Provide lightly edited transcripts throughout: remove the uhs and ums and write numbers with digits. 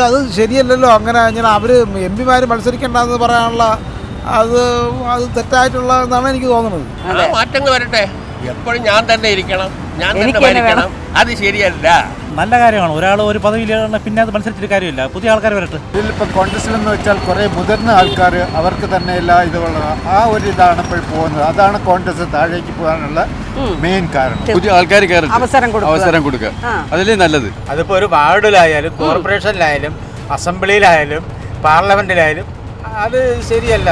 അത് ശരിയല്ലല്ലോ. അങ്ങനെ അവർ എം പിമാർ മത്സരിക്കേണ്ടെന്ന് പറയാനുള്ള അത് തെറ്റായിട്ടുള്ളതെന്നാണ് എനിക്ക് തോന്നുന്നത്. മാറ്റങ്ങൾ വരട്ടെ. എപ്പോഴും ഞാൻ തന്നെ ഇരിക്കണം, ഞാൻ തന്നെ ഭരിക്കണം, അത് ശരിയല്ല. നല്ല കാര്യമാണ്. ഒരാൾ ഒരു പദവിയിലാണ് പിന്നെ അത് മത്സരിച്ചിട്ട് കാര്യമില്ല. പുതിയ ആൾക്കാർ വരട്ടെ. ഇതിലിപ്പോൾ കോൺഗ്രസിലെന്ന് വെച്ചാൽ കുറേ മുതിർന്ന ആൾക്കാർ അവർക്ക് തന്നെ എല്ലാ ഇതുള്ള ആ ഒരു ഇതാണ് ഇപ്പോൾ പോകുന്നത്. അതാണ് കോൺഗ്രസ് താഴേക്ക് പോകാനുള്ള മെയിൻ കാരണം. പുതിയ ആൾക്കാർ അവസരം കൊടുക്കുക, അതല്ലേ നല്ലത്. അതിപ്പോൾ ഒരു വാർഡിലായാലും കോർപ്പറേഷനിലായാലും അസംബ്ലിയിലായാലും പാർലമെന്റിലായാലും അത് ശരിയല്ല.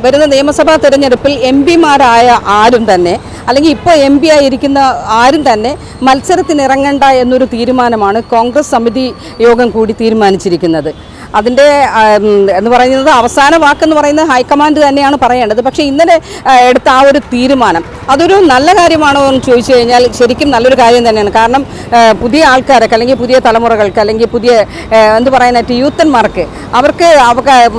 വരുന്ന നിയമസഭാ തിരഞ്ഞെടുപ്പിൽ എം പിമാരായ ആരും തന്നെ, അല്ലെങ്കിൽ ഇപ്പോൾ എം പി ആയിരിക്കുന്ന ആരും തന്നെ മത്സരത്തിനിറങ്ങണ്ട എന്നൊരു തീരുമാനമാണ് കോൺഗ്രസ് സമിതി യോഗം കൂടി തീരുമാനിച്ചിരിക്കുന്നത്. അതിൻ്റെ എന്ന് പറയുന്നത് അവസാന വാക്കെന്ന് പറയുന്നത് ഹൈക്കമാൻഡ് തന്നെയാണ് പറയേണ്ടത്. പക്ഷേ ഇന്നലെ എടുത്ത ആ ഒരു തീരുമാനം അതൊരു നല്ല കാര്യമാണോ എന്ന് ചോദിച്ചു കഴിഞ്ഞാൽ ശരിക്കും നല്ലൊരു കാര്യം തന്നെയാണ്. കാരണം പുതിയ ആൾക്കാർക്ക്, അല്ലെങ്കിൽ പുതിയ തലമുറകൾക്ക്, അല്ലെങ്കിൽ പുതിയ എന്ത് പറയാനായിട്ട് യൂത്തന്മാർക്ക് അവർക്ക്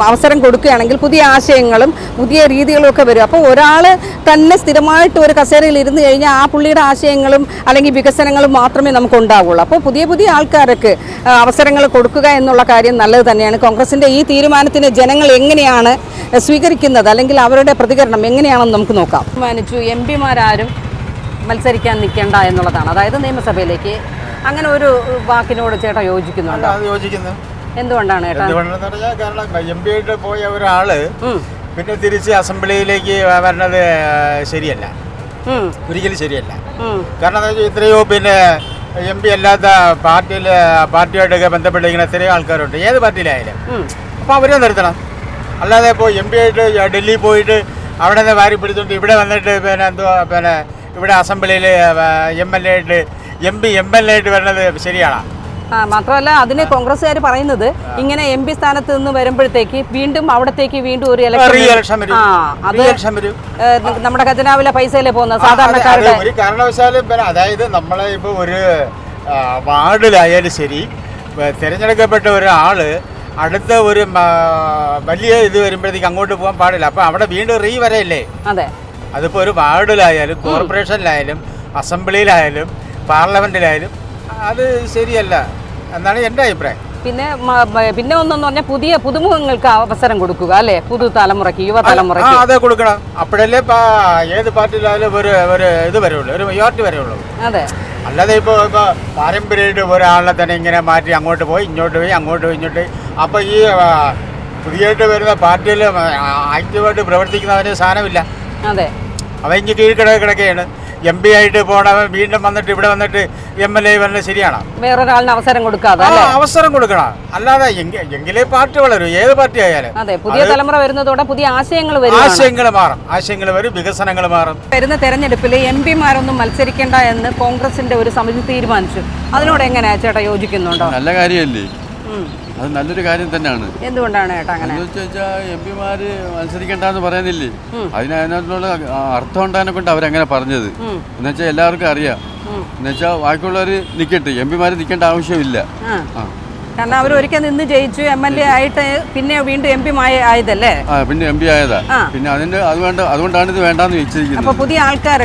അവസരം കൊടുക്കുകയാണെങ്കിൽ പുതിയ ആശയങ്ങളും പുതിയ രീതികളും ഒക്കെ വരും. അപ്പോൾ ഒരാൾ തന്നെ സ്ഥിരമായിട്ട് ഒരു കസേരയിൽ ഇരുന്ന് കഴിഞ്ഞാൽ ആ പുള്ളിയുടെ ആശയങ്ങളും അല്ലെങ്കിൽ വികസനങ്ങളും മാത്രമേ നമുക്ക് ഉണ്ടാവുള്ളൂ. അപ്പോൾ പുതിയ ആൾക്കാർക്ക് അവസരങ്ങൾ കൊടുക്കുക എന്നുള്ള കാര്യം നല്ലത് തന്നെയാണ്. കോൺഗ്രസിൻ്റെ ഈ തീരുമാനത്തിന് ജനങ്ങൾ എങ്ങനെയാണ് സ്വീകരിക്കുന്നത്, അല്ലെങ്കിൽ അവരുടെ പ്രതികരണം എങ്ങനെയാണെന്ന് നമുക്ക് നോക്കാം. തീരുമാനിച്ചു എം പിമാരാരും മത്സരിക്കാൻ നിൽക്കേണ്ട എന്നുള്ളതാണ്, അതായത് നിയമസഭയിലേക്ക്. അങ്ങനെ ഒരു വാക്കിനോട് ചേട്ടാ യോജിക്കുന്നുണ്ടോ? യോജിക്കുന്നു. എന്തുകൊണ്ടാണ് ചേട്ടാ? കാരണം എം പി ആയിട്ട് പോയ ഒരാള് പിന്നെ തിരിച്ച് അസംബ്ലിയിലേക്ക് വരണത് ശരിയല്ല, ഒരിക്കലും ശരിയല്ല. കാരണം എന്താ വെച്ചാൽ ഇത്രയോ പിന്നെ എം പി അല്ലാത്ത പാർട്ടിയായിട്ടൊക്കെ ബന്ധപ്പെട്ടിരിക്കുന്ന എത്രയോ ആൾക്കാരുണ്ട്, ഏത് പാർട്ടിയിലായാലും. അപ്പോൾ അവരെ നിർത്തണം. അല്ലാതെ ഇപ്പോൾ എം പി ആയിട്ട് ഡൽഹിയിൽ പോയിട്ട് അവിടെ നിന്ന് വാരി പിടിച്ചോണ്ട് ഇവിടെ വന്നിട്ട് പിന്നെ ഇവിടെ അസംബ്ലിയിൽ എം എൽ എ ആയിട്ട് വരുന്നത് ശരിയാണോ? മാത്രമല്ല അതിന് കോൺഗ്രസ്സുകാർ പറയുന്നത് ഇങ്ങനെ എം പി സ്ഥാനത്ത് നിന്ന് വരുമ്പോഴത്തേക്ക് വീണ്ടും ഒരു ഇലക്ഷൻ നമ്മുടെ ഖജനാവിലെ പൈസയിലെ പോകുന്നത് സാധാരണക്കാരുടെ. ഒരു കാരണവശാലും അതായത് നമ്മളെ ഇപ്പോൾ ഒരു വാർഡിലായാലും ശരി തിരഞ്ഞെടുക്കപ്പെട്ട ഒരാള് അടുത്ത ഒരു വലിയ ഇത് വരുമ്പോഴത്തേക്ക് അങ്ങോട്ട് പോകാൻ പാടില്ല. അപ്പൊ അവിടെ വീണ്ടും വരയില്ലേ? അതെ. അതിപ്പോ ഒരു വാർഡിലായാലും കോർപ്പറേഷനിലായാലും അസംബ്ലിയിലായാലും പാർലമെന്റിലായാലും അത് ശരിയല്ല എന്നാണ് എൻ്റെ അഭിപ്രായം. പിന്നെ ഒന്നെന്ന് പറഞ്ഞാൽ പുതുമുഖങ്ങൾക്ക് അവസരം കൊടുക്കുക, അല്ലേ? പുതുതലമുറയ്ക്ക്, യുവതലമുറയ്ക്ക് അതെ കൊടുക്കണം. അപ്പോഴല്ലേ ഏത് പാർട്ടിയിലായാലും ഒരു ഇത് വരുള്ളൂ, ഒരു മെജോറിറ്റി വരുള്ളൂ. അതെ. അല്ലാതെ ഇപ്പോൾ പാരമ്പര്യമായിട്ട് ഒരാളെ തന്നെ ഇങ്ങനെ മാറ്റി അങ്ങോട്ട് പോയി ഇങ്ങോട്ട് അപ്പോൾ ഈ പുതിയതായിട്ട് വരുന്ന പാർട്ടിയിൽ ആക്റ്റീവായിട്ട് പ്രവർത്തിക്കുന്നവന് സ്ഥാനമില്ല. അതെ. അവ ഇനി കിടക്കുകയാണ്. എം പി ആയിട്ട് പോണവൻ വീണ്ടും വന്നിട്ട് ഇവിടെ വന്നിട്ട് എം എൽ എ വരുന്നത് ശരിയാണോ? വേറൊരാളിന് അവസരം കൊടുക്കാതെ അവസരം കൊടുക്കണം. അല്ലാതെ എങ്കിലേ പാർട്ടി വളരും, ഏത് പാർട്ടി ആയാലും. അതെ. പുതിയ തലമുറ വരുന്നതോടെ പുതിയ ആശയങ്ങൾ മാറും, ആശയങ്ങൾ വരും, വികസനങ്ങൾ മാറും. വരുന്ന തെരഞ്ഞെടുപ്പിൽ എം പിമാരൊന്നും മത്സരിക്കേണ്ട എന്ന് കോൺഗ്രസിന്റെ ഒരു സമിതി തീരുമാനിച്ചു. അതിനോട് എങ്ങനെയാ ചേട്ടാ, യോജിക്കുന്നുണ്ടോ? നല്ല കാര്യമല്ലേ, അത് നല്ലൊരു കാര്യം തന്നെയാണ്. എന്തുകൊണ്ടാണ് ചേട്ടാ അങ്ങനെ? വെച്ചാൽ എം പിമാര് മത്സരിക്കണ്ടെന്ന് പറയുന്നില്ലേ, അതിനകത്തുള്ള അർത്ഥം ഉണ്ടാകാനെ കൊണ്ട് അവരങ്ങനെ പറഞ്ഞത്. എന്നുവെച്ചാൽ എല്ലാവർക്കും അറിയാം, എന്നുവെച്ചാൽ ബാക്കിയുള്ളവർ നിൽക്കട്ടെ, എം പിമാര് നിൽക്കേണ്ട ആവശ്യമില്ല. കാരണം അവർ ഒരിക്കൽ നിന്ന് ജയിച്ചു, MLA ആയിട്ട് പിന്നെ വീണ്ടും എം പി ആയതല്ലേ? പിന്നെ എം പി ആയതാ. പിന്നെ അതുകൊണ്ടാണ് ഇത് വേണ്ടാന്ന് വെച്ചിരിക്കുന്നത്. പുതിയ ആൾക്കാർ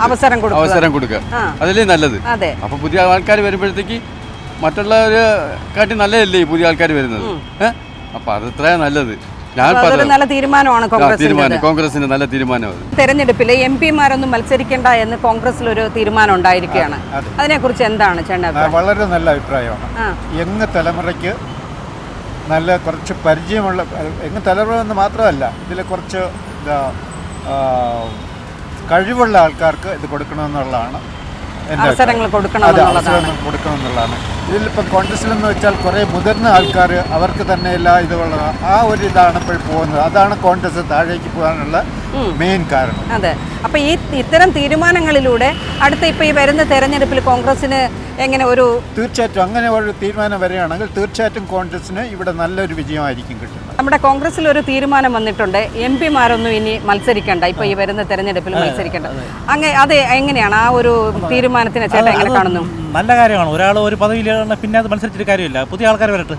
അവസരം കൊടുക്കുക, അതല്ലേ നല്ലത്. അപ്പൊ പുതിയ ആൾക്കാർ വരുമ്പോഴത്തേക്ക് മറ്റുള്ളവരെ കാട്ടി നല്ലതല്ലേ ഈ പുതിയ ആൾക്കാർ വരുന്നത്. അപ്പൊ അതത്ര നല്ലത്. നല്ല തീരുമാനമാണ് കോൺഗ്രസിന്റെ നല്ല തീരുമാനം. തെരഞ്ഞെടുപ്പിൽ എം പിമാരൊന്നും മത്സരിക്കേണ്ട എന്ന് കോൺഗ്രസിൽ ഒരു തീരുമാനം ഉണ്ടായിരിക്കുകയാണ്. അതിനെ കുറിച്ച് എന്താണ് ചേട്ടൻ? വളരെ നല്ല അഭിപ്രായമാണ്. യങ് തലമുറയ്ക്ക് നല്ല കുറച്ച് പരിചയമുള്ള തലമുറ എന്ന് മാത്രമല്ല, ഇതിൽ കുറച്ച് കഴിവുള്ള ആൾക്കാർക്ക് ഇത് കൊടുക്കണമെന്നുള്ളതാണ്. അവസരങ്ങൾ കൊടുക്കണമെന്നുള്ളതാണ്. ഇതിലിപ്പോൾ കോൺഗ്രസിലെന്ന് വെച്ചാൽ കുറേ മുതിർന്ന ആൾക്കാർ അവർക്ക് തന്നെ എല്ലാ ഇതുള്ള ആ ഒരു ഇതാണ് ഇപ്പോൾ പോകുന്നത്. അതാണ് കോൺഗ്രസ് താഴേക്ക് പോകാനുള്ള മെയിൻ കാരണം. അതെ. അപ്പോൾ ഇത്തരം തീരുമാനങ്ങളിലൂടെ അടുത്ത ഇപ്പോൾ ഈ വരുന്ന തെരഞ്ഞെടുപ്പിൽ കോൺഗ്രസിന് എങ്ങനെ തീർച്ചയായിട്ടും അങ്ങനെ ഒരു തീരുമാനം വരികയാണെങ്കിൽ തീർച്ചയായിട്ടും കോൺഗ്രസിന് ഇവിടെ നല്ലൊരു വിജയമായിരിക്കും കിട്ടുന്നത്. നമ്മുടെ കോൺഗ്രസിൽ ഒരു തീരുമാനം വന്നിട്ടുണ്ട്, എം പിമാരൊന്നും ഇനി മത്സരിക്കണ്ട, ഇപ്പൊ ഈ വരുന്ന തെരഞ്ഞെടുപ്പിൽ മത്സരിക്കണ്ട. അത് എങ്ങനെയാണ് ആ ഒരു തീരുമാനത്തിനെ ചേട്ടാ എങ്ങനെ കാണുന്നു? നല്ല കാര്യമാണ്. ഒരാൾ ഒരു പദവിയിലാണ് പിന്നെ അത് മത്സരിച്ചിട്ട് കാര്യമില്ല, പുതിയ ആൾക്കാർ വരട്ടെ.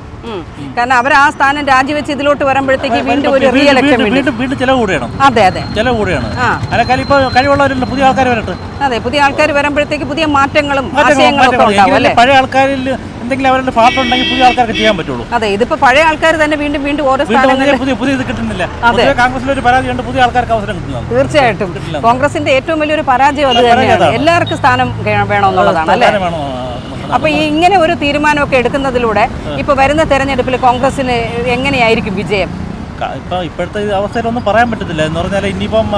കാരണം അവർ ആ സ്ഥാനം രാജിവെച്ച് ഇതിലോട്ട് വരുമ്പോഴത്തേക്ക് വീണ്ടും ഒരു റീ ഇലക്ഷൻ വീണ്ടും ചിലവ് കൂടിയാണ്. അതെ അതെ, ചിലവ് കൂടിയാണ്. അതിനേക്കാൾ ഇപ്പൊ കഴിവുള്ളവരുണ്ട്, പുതിയ ആൾക്കാർ വരട്ടെ. അതെ, പുതിയ ആൾക്കാർ വരുമ്പോഴത്തേക്ക് പുതിയ മാറ്റങ്ങളും ആശയങ്ങളും ഒക്കെ ഉണ്ടാവും അല്ലേ? പഴയ ആൾക്കാരിൽ എന്തെങ്കിലും അവരുടെ ഫാൾട്ട് ഉണ്ടെങ്കിൽ പുതിയ ആൾക്കാർക്ക് ചെയ്യാൻ പറ്റുള്ളൂ. അതെ, ഇതിപ്പോ പഴയ ആൾക്കാർ തന്നെ വീണ്ടും വീണ്ടും ഓരോ സ്ഥാനങ്ങളിൽ പുതിയ ഇത് കിട്ടുന്നില്ല. കോൺഗ്രസിൽ ഒരു പരാജയമുണ്ട്, പുതിയ ആൾക്കാർക്ക് അവസരം കിട്ടുന്നത്. തീർച്ചയായിട്ടും കോൺഗ്രസിന്റെ ഏറ്റവും വലിയൊരു പരാജയം അത് തന്നെയാണ്. എല്ലാവർക്കും സ്ഥാനം വേണമെന്നുള്ളതാണ് അല്ലേ? അപ്പൊ ഇങ്ങനെ ഒരു തീരുമാനമൊക്കെ എടുക്കുന്നതിലൂടെ ഇപ്പൊ വരുന്ന തെരഞ്ഞെടുപ്പിൽ കോൺഗ്രസിന് എങ്ങനെയായിരിക്കും വിജയം? ഇപ്പോഴത്തെ അവസ്ഥയിലൊന്നും പറയാൻ പറ്റത്തില്ല. എന്ന് പറഞ്ഞാൽ ഇനിയിപ്പം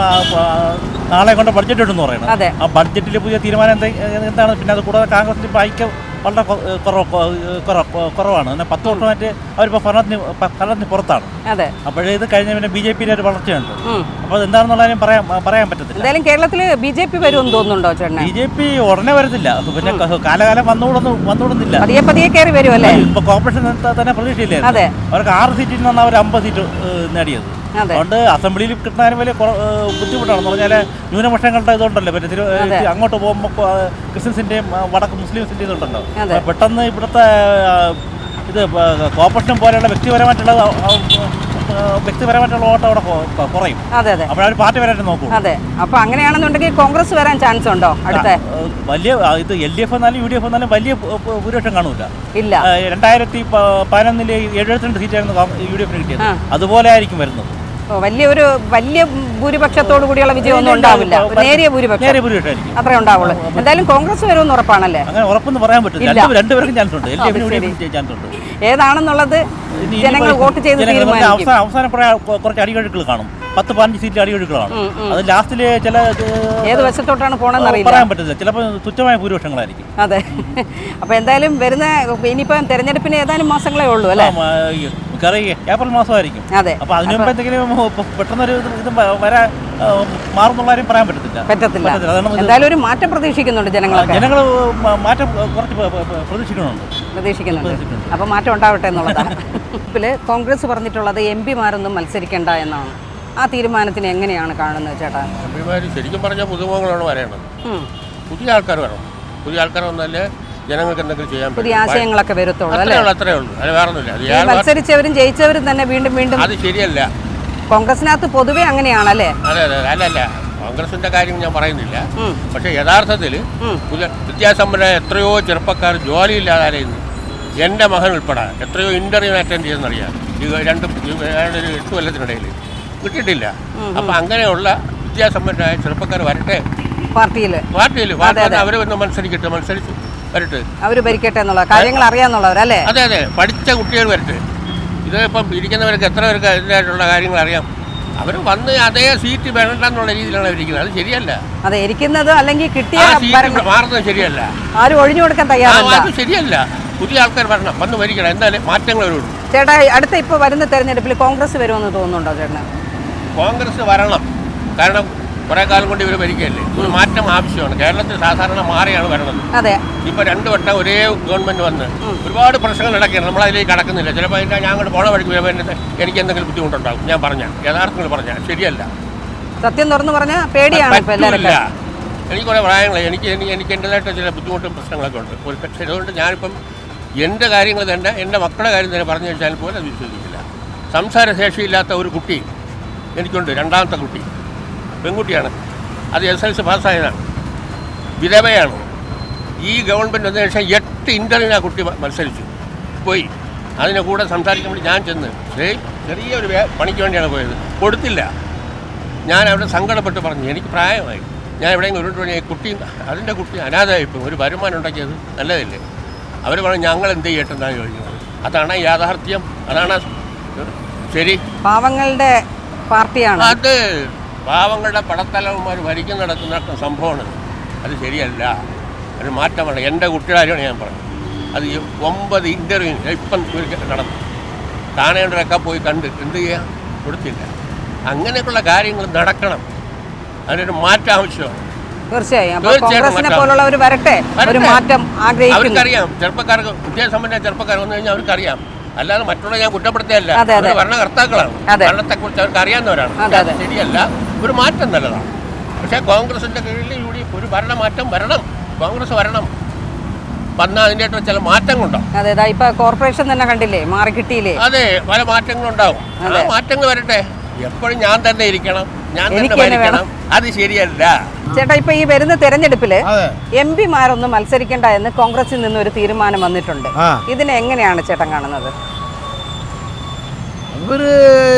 നാളെ കൊണ്ട് ബഡ്ജറ്റ് ഇടുന്നു പറയണം. ആ ബഡ്ജറ്റിൽ പുതിയ തീരുമാനം എന്താണ്? പിന്നെ അത് കൂടാതെ കോൺഗ്രസിന്റെ ഇപ്പം ഐക്യം വളരെ കുറവാണ്. പിന്നെ 10 വർഷമായിട്ട് അവരിപ്പോൾ ഭരണത്തിന് പുറത്താണ്. അപ്പോഴേ ഇത് കഴിഞ്ഞ പിന്നെ BJP ഒരു വളർച്ചയുണ്ട്. അപ്പോൾ എന്താണെന്നുള്ളതിനും പറയാൻ പറ്റത്തില്ല. എന്തായാലും കേരളത്തിൽ BJP വരുമെന്ന് തോന്നുന്നുണ്ടോ ചേട്ടൻ? BJP ഉടനെ വരുന്നില്ല, പിന്നെ കാലകാലം വന്നുകൂടുന്നില്ല. പതിയെ കയറി വരുമല്ലേ? ഇപ്പൊ കോർപ്പറേഷൻ തന്നെ പ്രതീക്ഷയില്ലേ? അവർക്ക് 6 സീറ്റിൽ നിന്നാണ് അവർ 50 സീറ്റ് നേടിയത്. അതുകൊണ്ട് അസംബ്ലിയിൽ കിട്ടാനും വലിയ ബുദ്ധിമുട്ടാണെന്ന് പറഞ്ഞാൽ ന്യൂനപക്ഷങ്ങളുടെ ഇതുണ്ടല്ലോ. പിന്നെ അങ്ങോട്ട് പോകുമ്പോൾ ക്രിസ്ത്യൻസിന്റെയും വടക്ക് മുസ്ലിംസിന്റെയും ഇതുണ്ടല്ലോ. പെട്ടെന്ന് ഇവിടുത്തെ ഇത് കോർപ്പറേഷൻ പോലെയുള്ള വ്യക്തിപരമായിട്ടുള്ള വോട്ട് അവിടെ കുറയും. അപ്പോൾ അവർ പാർട്ടി വരാൻ നോക്കും. അതെ, അപ്പൊ അങ്ങനെയാണെന്നുണ്ടെങ്കിൽ കോൺഗ്രസ് വരാൻ ചാൻസ് ഉണ്ടോ? അടുത്ത വലിയ ഇത് LDF വന്നാലും UDF വന്നാലും വലിയ ഭൂരിപക്ഷം കാണൂല. ഇല്ല, 2011 72 സീറ്റായിരുന്നു UDF കിട്ടിയത്. അതുപോലെ ആയിരിക്കും വരുന്നത്. വലിയ ഭൂരിപക്ഷത്തോടു കൂടിയുള്ള വിജയം ഒന്നും ഉണ്ടാവില്ല. നേരിയ ഭൂരിപക്ഷം അത്രേ ഉണ്ടാവുള്ളൂ. എന്തായാലും കോൺഗ്രസ് വരുമെന്ന് ഉറപ്പാണല്ലേ? അങ്ങനെ ഉറപ്പൊന്നും പറയാൻ പറ്റില്ല. രണ്ടുപേർക്കും ചാൻസ് ഉണ്ട്. ചാൻസ് ഉണ്ട്. ഏതാണെന്നുള്ളത് ജനങ്ങൾ വോട്ട് ചെയ്ത് തീരുമാനിക്കും. അവസാനം കുറച്ച് അടിയൊഴുക്കുകൾ കാണും. 10-15 സീറ്റ് അടിയൊഴുക്കുകളാണ്. അത് ലാസ്റ്റില് ചില ഏത് വശത്തോട്ടാണ് പോണെന്ന് പറയാൻ പറ്റില്ല. ചിലപ്പോൾ തുച്ഛമായ ഭൂരിപക്ഷങ്ങളായിരിക്കും. അതെ, അപ്പൊ എന്തായാലും വരുന്ന ഇനിയിപ്പം തെരഞ്ഞെടുപ്പിന് ഏതാനും മാസങ്ങളേ ഉള്ളൂ അല്ലേ? ഏപ്രിൽ മാസമായിരിക്കും. അപ്പൊ അതിനു മുമ്പ് എന്തെങ്കിലും പെട്ടെന്നൊരു ഇത് മാറുന്നുള്ള കാര്യം പറയാൻ പറ്റത്തില്ല. എന്തായാലും ഒരു മാറ്റം പ്രതീക്ഷിക്കുന്നുണ്ട് ജനങ്ങൾ മാറ്റം കുറച്ച് പ്രതീക്ഷിക്കുന്നുണ്ട്. അപ്പൊ മാറ്റം ഉണ്ടാവട്ടെ എന്നുള്ളതാണ്. കോൺഗ്രസ് പറഞ്ഞിട്ടുള്ളത് MP-മാരൊന്നും മത്സരിക്കണ്ട എന്നാണ്. ആ തീരുമാനത്തിന് എങ്ങനെയാണ് കാണുന്നത് ചേട്ടാ? MP-മാർ ശരിക്കും പറഞ്ഞാൽ പുതുമുഖങ്ങളാണ് വരേണ്ടത്. പുതിയ ആൾക്കാർ വേണം. പുതിയ ആൾക്കാർ വന്നാലേ ജനങ്ങൾക്ക് എന്തെങ്കിലും ചെയ്യാൻ പറ്റും. പുതിയ ആശയങ്ങളൊക്കെ വരത്തുള്ളൂ അല്ലേ? അത്രേ ഉള്ളൂ, അത് വേറൊന്നുമില്ല. മത്സരിച്ചവരും ജയിച്ചവരും തന്നെ വീണ്ടും അത് ശരിയല്ല. കോൺഗ്രസിനകത്ത് പൊതുവെ അങ്ങനെയാണല്ലേ? അതെ, അല്ലല്ല, കോൺഗ്രസിന്റെ കാര്യം ഞാൻ പറയുന്നില്ല. പക്ഷെ യഥാർത്ഥത്തിൽ വിദ്യാസമ്പന്നരായ എത്രയോ ചെറുപ്പക്കാർ ജോലിയില്ലാതായിരുന്നു. എൻ്റെ മകൻ ഉൾപ്പെടെ എത്രയോ ഇന്റർവ്യൂ അറ്റൻഡ് ചെയ്തെന്നറിയാം. ഈ 8 കൊല്ലത്തിനിടയിൽ കിട്ടിയിട്ടില്ല. അപ്പം അങ്ങനെയുള്ള വിദ്യാസമ്പന്നരായ ചെറുപ്പക്കാർ വരട്ടെ പാർട്ടിയിൽ അവർ വന്ന് മത്സരിക്കട്ടെ, മത്സരിച്ച് വരട്ടെ, അവർ ഭരിക്കട്ടെ എന്നുള്ള കാര്യങ്ങൾ അറിയാന്നുള്ളവരല്ലേ? അതെ, പഠിച്ച കുട്ടികൾ വരട്ടെ. ഇത് ഇപ്പം ഇരിക്കുന്നവർക്ക് എത്ര പേർക്ക് അതിൻ്റെതായിട്ടുള്ള കാര്യങ്ങൾ അറിയാം. അവർ വന്ന് അതേ സീറ്റ് വേണ്ടെന്നുള്ള രീതിയിലാണ് ഇരിക്കുന്നത്. അത് ശരിയല്ല. അതെ, ഇരിക്കുന്നത് അല്ലെങ്കിൽ കിട്ടിയ മാറുന്നത് ശരിയല്ല. ആരും ഒഴിഞ്ഞു കൊടുക്കാൻ തയ്യാറല്ല. അത് ശരിയല്ല. പുതിയ ആൾക്കാർ വരണം, വന്ന് ഭരിക്കണം. എന്തായാലും മാറ്റങ്ങൾ വരുള്ളൂ. ചേട്ടാ, അടുത്ത ഇപ്പോൾ വരുന്ന തെരഞ്ഞെടുപ്പിൽ കോൺഗ്രസ് വരുമെന്ന് തോന്നുന്നുണ്ടോ ചേട്ടന്? കോൺഗ്രസ് വരണം. കാരണം കുറേ കാലം കൊണ്ട് ഇവർ ഭരിക്കല്ലേ. ഒരു മാറ്റം ആവശ്യമാണ്. കേരളത്തിൽ സാധാരണ മാറിയാണ് വരണത്. അതെ, ഇപ്പൊ 2 വട്ടം ഒരേ ഗവൺമെന്റ് വന്ന് ഒരുപാട് പ്രശ്നങ്ങൾ നടക്കുകയാണ്. നമ്മളതിലേക്ക് കടക്കുന്നില്ല. ചിലപ്പോൾ അതിൻ്റെ ഞാൻ അങ്ങോട്ട് പോണ വഴിക്ക് എനിക്ക് എന്തെങ്കിലും ബുദ്ധിമുട്ടുണ്ടാകും. ഞാൻ യഥാർത്ഥങ്ങൾ പറഞ്ഞാൽ ശരിയല്ല. സത്യം തുറന്നു പറഞ്ഞാൽ പേടിയാണ്. എനിക്ക് കുറേ പ്രായങ്ങൾ എനിക്ക് എൻ്റെതായിട്ട് ചില ബുദ്ധിമുട്ടും പ്രശ്നങ്ങളൊക്കെ ഉണ്ട്. പക്ഷേ അതുകൊണ്ട് ഞാനിപ്പം എൻ്റെ കാര്യങ്ങൾ തന്നെ എൻ്റെ മക്കളുടെ കാര്യം തന്നെ പറഞ്ഞു വെച്ചാൽ പോലും അത് വിശ്വസിക്കില്ല. സംസാരശേഷിയില്ലാത്ത ഒരു കുട്ടി എനിക്കുണ്ട്. 2ാമത്തെ കുട്ടി പെൺകുട്ടിയാണ്. അത് SLC പാസ്സായതാണ്. വിധവയാണ്. ഈ ഗവൺമെൻറ് വന്നതിന് ശേഷം 8 ഇൻ്റർവ്യൂവിന് ആ കുട്ടി മത്സരിച്ചു പോയി. അതിനെ കൂടെ സംസാരിക്കാൻ വേണ്ടി ഞാൻ ചെന്ന് ചെറിയൊരു പണിക്ക് വേണ്ടിയാണ് പോയത്. കൊടുത്തില്ല. ഞാൻ അവിടെ സങ്കടപ്പെട്ട് പറഞ്ഞു, എനിക്ക് പ്രായമായി, ഞാൻ എവിടെയെങ്കിലും ഒരു കുട്ടി അതിൻ്റെ കുട്ടി അനാഥമായിപ്പോൾ ഒരു വരുമാനം ഉണ്ടാക്കിയത് നല്ലതല്ലേ? അവർ പറഞ്ഞു ഞങ്ങൾ എന്ത് ചെയ്യട്ടെന്നാണ് ചോദിക്കുന്നത്. അതാണ് യാഥാർത്ഥ്യം. അതാണ് ശരി. പാവങ്ങളുടെ പാർട്ടിയാണ് അത്. പാവങ്ങളുടെ പടത്തലവന്മാർ ഭരിക്കുന്നിടത്ത് സംഭവമാണ്. അത് ശരിയല്ല. അത് മാറ്റമാണ്. എൻ്റെ കുട്ടികളാണ് ഞാൻ പറഞ്ഞത്. അത് 9 ഇൻ്റർവ്യൂ ഇപ്പം നടന്നു. താണേണ്ടവരൊക്കെ പോയി കണ്ട് എന്ത് ചെയ്യാൻ കൊടുത്തില്ല. അങ്ങനെയൊക്കെയുള്ള കാര്യങ്ങൾ നടക്കണം. അതിനൊരു മാറ്റം ആവശ്യമാണ്. തീർച്ചയായും അവർക്കറിയാം. ചെറുപ്പക്കാർക്ക് വിദ്യാസമ്പന്ന ചെറുപ്പക്കാർ വന്നു കഴിഞ്ഞാൽ അവർക്കറിയാം അല്ലാതെ മറ്റുള്ള ഞാൻ കുറ്റപ്പെടുത്തിയല്ല. അതെ, അതെ. അവർ ഭരണകർത്താക്കളാണ്, അതെ. ഭരണത്തെക്കുറിച്ച് അവർക്ക് അറിയാവുന്നവരാണ്. അതെ, അതെ. അത് ശരിയല്ല, ഒരു മാറ്റം നല്ലതാണ്. പക്ഷേ കോൺഗ്രസിൻ്റെ കീഴിൽ ഒരു ഭരണമാറ്റം വരണം, കോൺഗ്രസ് വരണം. വന്നാൽ അതിൻ്റെ ചില മാറ്റങ്ങളുണ്ടാവും. അതെ, ഇപ്പൊ കോർപ്പറേഷൻ തന്നെ കണ്ടില്ലേ, മാറി കിട്ടിയില്ലേ? അതെ, പല മാറ്റങ്ങളുണ്ടാവും. ആ മാറ്റങ്ങൾ വരട്ടെ. എപ്പോഴും ഞാൻ തന്നെ ഇരിക്കണം, ഞാൻ തന്നെ എനിക്ക് തന്നെ ഭരിക്കണം, അത് ശരിയല്ല. ചേട്ടാ, ഇപ്പൊ ഈ വരുന്ന തെരഞ്ഞെടുപ്പില് MP-മാരൊന്നും മത്സരിക്കണ്ട എന്ന് കോൺഗ്രസിൽ നിന്ന് ഒരു തീരുമാനം വന്നിട്ടുണ്ട്. ഇതിനെ എങ്ങനെയാണ് ചേട്ടൻ കാണുന്നത്? അവര്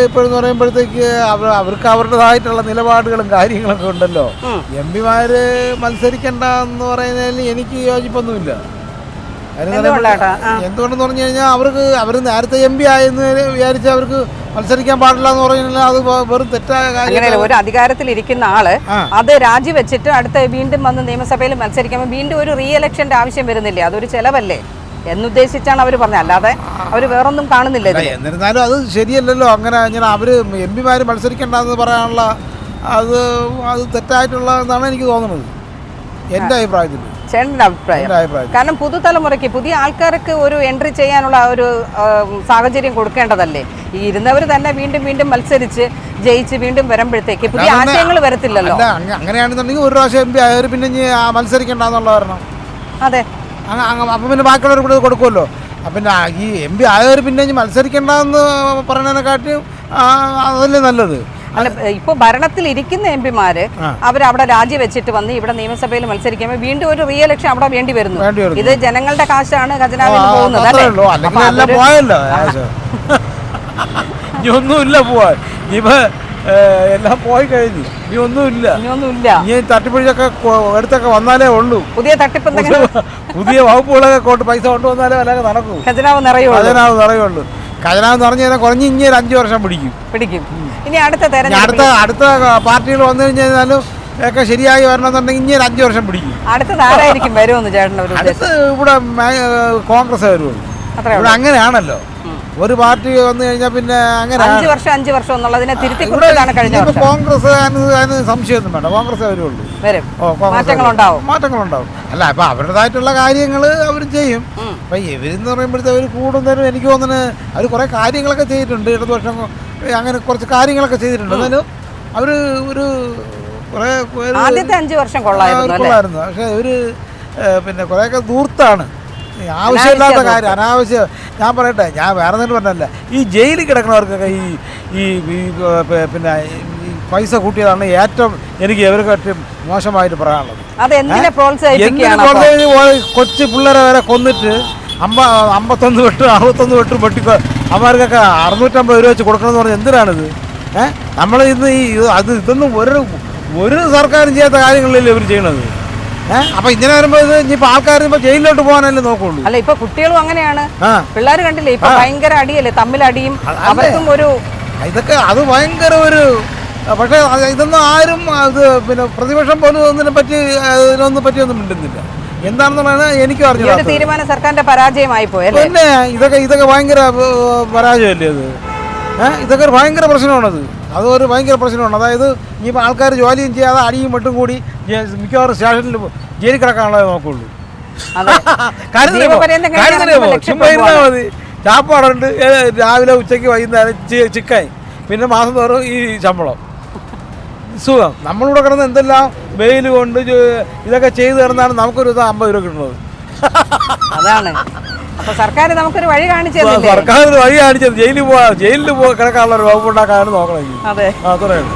ഇപ്പോഴെന്ന് പറയുമ്പോഴത്തേക്ക് അവർക്ക് അവരുടേതായിട്ടുള്ള നിലപാടുകളും കാര്യങ്ങളൊക്കെ ഉണ്ടല്ലോ. MP-മാര് മത്സരിക്കണ്ട എന്ന് പറയുന്നതിൽ എനിക്ക് യോജിപ്പൊന്നുമില്ല. എന്തുകൊണ്ടെന്ന് പറഞ്ഞു കഴിഞ്ഞാൽ അവർ നേരത്തെ MP ആയെന്ന് വിചാരിച്ച് അവർക്ക് മത്സരിക്കാൻ പാടില്ല എന്ന് പറഞ്ഞാൽ അത് വെറും തെറ്റായ കാര്യം. ഒരു അധികാരത്തിലിരിക്കുന്ന ആള് അത് രാജിവെച്ചിട്ട് അടുത്ത വീണ്ടും വന്ന് നിയമസഭയിൽ മത്സരിക്കുമ്പോൾ വീണ്ടും ഒരു റീ ഇലക്ഷന്റെ ആവശ്യം വരുന്നില്ലേ? അതൊരു ചെലവല്ലേ എന്നുദ്ദേശിച്ചാണ് അവർ പറഞ്ഞത്, അല്ലാതെ അവർ വേറൊന്നും കാണുന്നില്ല. എന്നിരുന്നാലും അത് ശരിയല്ലല്ലോ. അങ്ങനെ അവര് MP-മാര് മത്സരിക്കേണ്ടെന്ന് പറയാനുള്ള അത് തെറ്റായിട്ടുള്ളതെന്നാണ് എനിക്ക് തോന്നുന്നത്, എൻ്റെ അഭിപ്രായത്തിൽ. ചേട്ടൻ്റെ അഭിപ്രായം? കാരണം പുതുതലമുറയ്ക്ക്, പുതിയ ആൾക്കാർക്ക് ഒരു എൻട്രി ചെയ്യാനുള്ള ഒരു സാഹചര്യം കൊടുക്കേണ്ടതല്ലേ? ഈ ഇരുന്നവർ തന്നെ വീണ്ടും വീണ്ടും മത്സരിച്ച് ജയിച്ച് വീണ്ടും വരുമ്പോഴത്തേക്ക് പുതിയ ആശയങ്ങൾ വരത്തില്ലല്ലോ. അങ്ങനെയാണെന്നുണ്ടെങ്കിൽ ഒരു പ്രാവശ്യം MP ആയവർ പിന്നെ മത്സരിക്കേണ്ടെന്നുള്ള കാരണം. അതെ, അപ്പം പിന്നെ ബാക്കിയുള്ളവർ കൂടെ കൊടുക്കുമല്ലോ. പിന്നെ ഈ MP ആയവർ പിന്നെ മത്സരിക്കേണ്ടെന്ന് പറയുന്നതിനെക്കാട്ടിയും അതല്ലേ നല്ലത്. അല്ല, ഇപ്പൊ ഭരണത്തിൽ ഇരിക്കുന്ന MP-മാര് അവരവിടെ രാജിവെച്ചിട്ട് വന്ന് ഇവിടെ നിയമസഭയിൽ മത്സരിക്കുമ്പോൾ വീണ്ടും ഒരു റീ ഇലക്ഷൻ അവിടെ വേണ്ടി വരുന്നു. ഇത് ജനങ്ങളുടെ കാശാണ് ഖജനാവിൽ പോകുന്നത്. ഇനി ഒന്നുമില്ല പോവാൻ, ഇപ്പൊ എല്ലാം പോയി കഴിഞ്ഞു, ഇനി ഒന്നുമില്ല. ഇനി തട്ടിപ്പിടിച്ചൊക്കെ എടുത്തൊക്കെ വന്നാലേ ഉള്ളൂ. പുതിയ തട്ടിപ്പ്, പുതിയ വകുപ്പുകളൊക്കെ കൊണ്ട് പൈസ കൊണ്ടുവന്നാലേ വല്ലതൊക്കെ നടക്കൂ. ഖജനാവ് നിറയുള്ളൂ. ഖജനാവ് നിറഞ്ഞു കഴിഞ്ഞാൽ കുറഞ്ഞ് ഇനി ഒരു 5 വർഷം പിടിക്കും. ഇനി അടുത്ത പാർട്ടികൾ വന്നു കഴിഞ്ഞാലും ഒക്കെ ശരിയായി വരണമെന്നുണ്ടെങ്കിൽ ഇനി ഒരു 5 വർഷം പിടിക്കും. അടുത്തത് ആരായിരിക്കും വരുമെന്ന് ചേട്ടൻ? അടുത്ത് ഇവിടെ കോൺഗ്രസ് വരുള്ളൂ. ഇവിടെ അങ്ങനെയാണല്ലോ, ഒരു പാർട്ടി വന്നു കഴിഞ്ഞാൽ പിന്നെ അങ്ങനെ 5 വർഷം എന്നുള്ളതിനെ തിരുത്തി കൊടുത്തതാണ് കഴിഞ്ഞ വർഷം. കോൺഗ്രസ് അതിന് സംശയമൊന്നും വേണ്ട, കോൺഗ്രസ് വരുള്ളൂ. മാറ്റങ്ങളുണ്ടാവും. അല്ല, അപ്പൊ അവരുടേതായിട്ടുള്ള കാര്യങ്ങൾ അവർ ചെയ്യും. അപ്പൊ ഇവരെന്ന് പറയുമ്പോഴത്തെ അവർ കൂടുതലും എനിക്ക് തോന്നുന്നത് അവർ കുറെ കാര്യങ്ങളൊക്കെ ചെയ്തിട്ടുണ്ട്. ഇടതുപക്ഷം അങ്ങനെ കുറച്ച് കാര്യങ്ങളൊക്കെ ചെയ്തിട്ടുണ്ട്. എന്നാലും അവര് ഒരു ആദ്യത്തെ 5 വർഷം കൊള്ളായിരുന്നു. പക്ഷെ ഇവര് പിന്നെ കുറെയൊക്കെ ദൂർത്താണ്, ആവശ്യമില്ലാത്ത കാര്യം, അനാവശ്യം. ഞാൻ പറയട്ടെ, ഞാൻ വേറെ ഒന്നും പറഞ്ഞല്ല, ഈ ജയിലിൽ കിടക്കുന്നവർക്കൊക്കെ ഈ പിന്നെ പൈസ കൂട്ടിയതാണ് ഏറ്റവും എനിക്ക് ഇവർക്ക് മോശമായിട്ട് പറയാനുള്ളത്. കൊച്ചു പിള്ളേരെ വരെ കൊന്നിട്ട് 51 വെട്ടും 61 വെട്ടും വെട്ടിക്കോ അവന്മാർക്കൊക്കെ 650 രൂപ വെച്ച് കൊടുക്കണമെന്ന് പറഞ്ഞാൽ എന്തിനാണിത്? നമ്മൾ ഇന്ന് ഇതൊന്നും ഒരു സർക്കാരും ചെയ്യാത്ത കാര്യങ്ങളിലല്ലേ ഇവർ ചെയ്യണത്. അപ്പൊ ഇങ്ങനെ വരുമ്പോ ഇനിയിപ്പോ ആൾക്കാർ ജയിലിലോട്ട് പോകാനല്ലേ നോക്കുള്ളൂ. അല്ല, ഇപ്പൊ കുട്ടികളും അങ്ങനെയാണ്. പിള്ളേർ കണ്ടില്ലേ, ഇപ്പൊ ഭയങ്കര അടിയല്ലേ, തമ്മിലടിയും. അവർക്കും ഒരു ഇതൊക്കെ അത് ഭയങ്കര ഒരു, പക്ഷെ ഇതൊന്നും ആരും പിന്നെ പ്രതിപക്ഷം പോലും ഇതിനെ പറ്റിയൊന്നും മിണ്ടുന്നില്ല. എന്താണെന്നുള്ളത് എനിക്ക് അറിഞ്ഞു. തീരുമാനം സർക്കാരിന്റെ പരാജയമായി പോയി. പിന്നെ ഇതൊക്കെ ഭയങ്കര പരാജയമല്ലേ അത്? ഇതൊക്കെ ഒരു ഭയങ്കര പ്രശ്നമാണത്. അതൊരു ഭയങ്കര പ്രശ്നമാണ്. അതായത് ഇനിയിപ്പോൾ ആൾക്കാർ ജോലിയും ചെയ്യാതെ അടിയും മട്ടും കൂടി മിക്കവാറും സ്റ്റേഷനിൽ ജയിലിൽ കിടക്കാനുള്ളത് നോക്കുള്ളൂ. ചുമ്മാ ഇരുന്നാൽ മതി. ചാപ്പാടുണ്ട്, രാവിലെ ഉച്ചയ്ക്ക് വൈകുന്നേരം ചിക്കൻ, പിന്നെ മാസം തോറും ഈ ശമ്പളം, സുഖം. നമ്മളിവിടെ കിടന്ന് എന്തെല്ലാം വെയിൽ കൊണ്ട് ഇതൊക്കെ ചെയ്ത് കിടന്നാണ് നമുക്കൊരു 50 രൂപ കിട്ടുന്നത്. അതാണ് സർക്കാർ നമുക്കൊരു വഴി കാണിച്ചത്. സർക്കാർ ഒരു വഴി കാണിച്ചത് ജയിലിൽ കിടക്കാനുള്ള ഒരു വകുപ്പ് ഉണ്ടാക്കാനാണ് നോക്കണമെങ്കിൽ. അതെ, അത്രയാണ്.